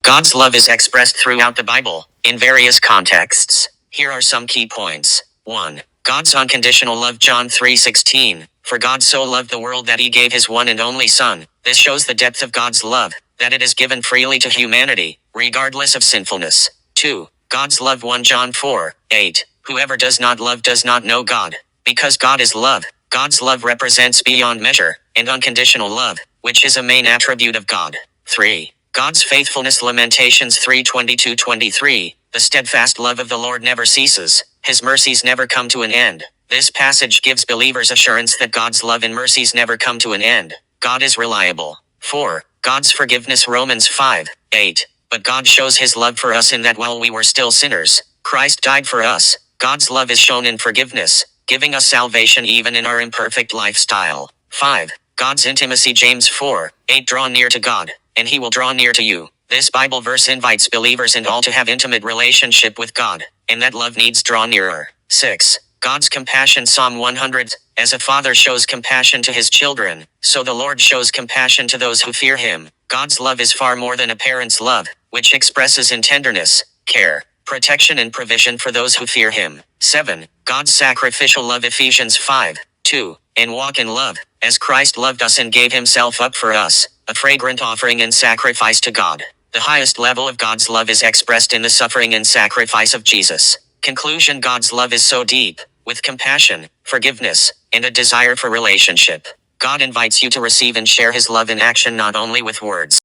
God's love is expressed throughout the Bible, in various contexts. Here are some key points. 1. God's unconditional love. John 3:16. For God so loved the world that he gave his one and only Son. This shows the depth of God's love, that it is given freely to humanity, regardless of sinfulness. 2. God's love. 1 John 4:8. Whoever does not love does not know God, because God is love. God's love represents beyond measure, and unconditional love, which is a main attribute of God. 3. God's faithfulness. Lamentations 3:22-23. The steadfast love of the Lord never ceases, his mercies never come to an end. This passage gives believers assurance that God's love and mercies never come to an end. God is reliable. 4. God's forgiveness. Romans 5:8. But God shows his love for us in that while we were still sinners, Christ died for us. God's love is shown in forgiveness, giving us salvation even in our imperfect lifestyle. 5. God's intimacy. James 4:8. Draw near to God, and he will draw near to you. This Bible verse invites believers and all to have intimate relationship with God, and that love needs draw nearer. 6. God's compassion. Psalm 100. As a father shows compassion to his children, so the Lord shows compassion to those who fear him. God's love is far more than a parent's love, which expresses in tenderness, care, protection and provision for those who fear him. 7. God's sacrificial love. Ephesians 5:2. And walk in love, as Christ loved us and gave himself up for us, a fragrant offering and sacrifice to God. The highest level of God's love is expressed in the suffering and sacrifice of Jesus. Conclusion. God's love is so deep, with compassion, forgiveness, and a desire for relationship. God invites you to receive and share his love in action, not only with words.